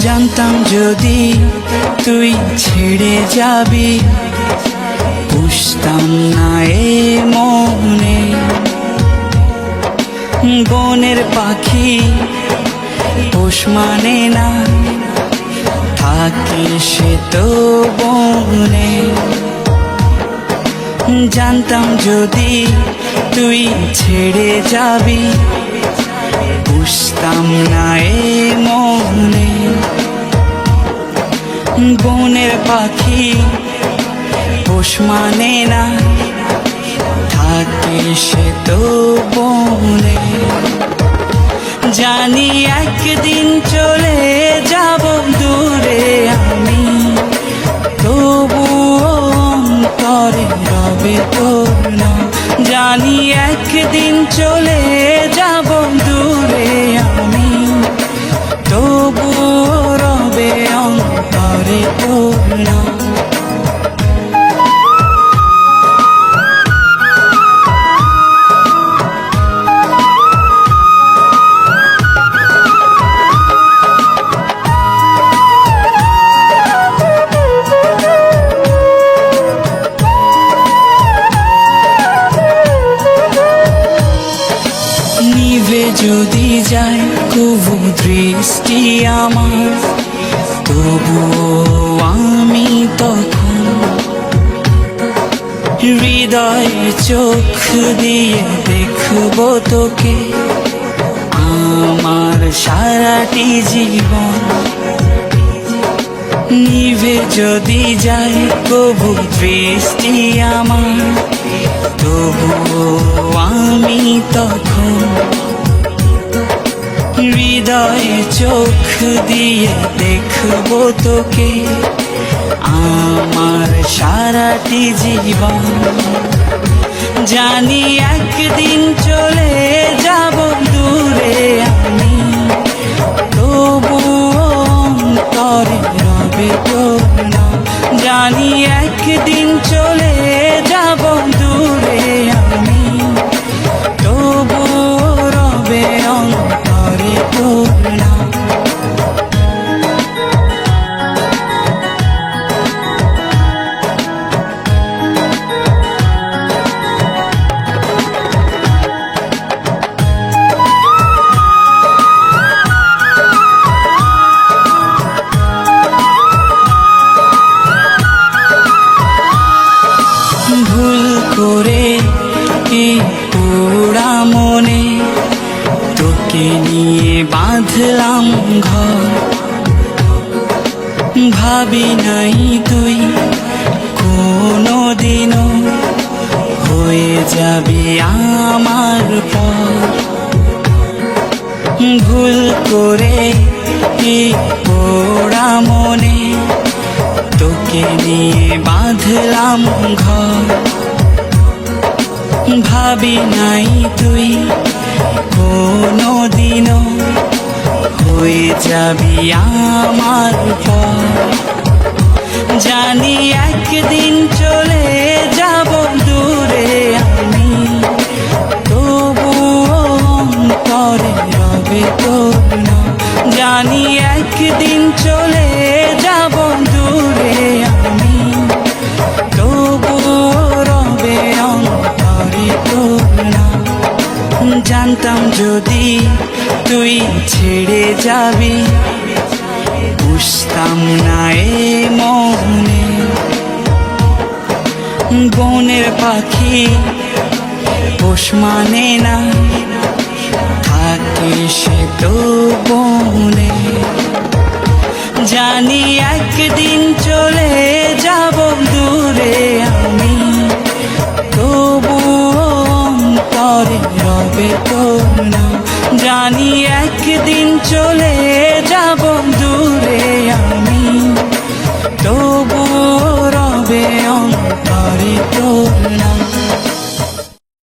জানতাম যদি তুই ছেড়ে যাবি, বুঝতাম না এ মনে। বনের পাখি পোষ মানে না, থাকে সে তো বনে। জানতাম যদি তুই ছেড়ে যাবি, বুঝতাম না এ মনে। বনের পাখি পোষ মানে না, থাকে সে তো বনে। জানি একদিন চলে যাব দূরে আমি, তবুও অন্তরে রবে তোর নাম। জানি একদিন চলে যাব দূরে আমি, তবুও রবে অন্তরে তোর নাম। নিভে যদি যায় কবু দৃষ্টি আমার, তবুও আমি তখন হৃদয়ে চোখ দিয়ে দেখব তোকে আমার সারাটি জীবন। নিভে যদি যায় কবু দৃষ্টি আমার, তবুও আমি তখন হৃদয়ে চোখ দিয়ে দেখব তোকে আমার সারাটি জীবন। জানি একদিন চলে যাব দূরে আমি, তবুও অন্তরে রবে তোর নাম। জানি একদিন চলে যাব দূরে আমি, তবুও রবে অন্তরে তোর নাম। ভুল করে কি পোড়া মনে তোকে নিয়ে বাঁধলাম ঘর। ভাবি নাই তুই কোনো দিনও হয়ে যাবি আমার পর। ভুল করে কি পোড়া মনে তোকে নিয়ে বাঁধলাম ঘর। ভাবি নাই তুই কোনো দিনও হয়ে যাবি আমার পর। জানি একদিন চলে যাব দূরে আমি, তবুও অন্তরে রবে তোর নাম। জানি একদিন চলে যাব দূরে আমি, তবুও রবে অন্তরে তোর নাম। জানতাম যদি তুই ছেড়ে যাবি, বুঝতাম না এ মনে। বনের পাখি পোষ মানে না, থাকে সে তো বনে। জানি একদিন চলে যাব দূরে আমি, তবুও অন্তরে রবে তোর নাম। জানি একদিন চলে যাব দূরে আমি, তবুও রবে অন্তরে তোর নাম।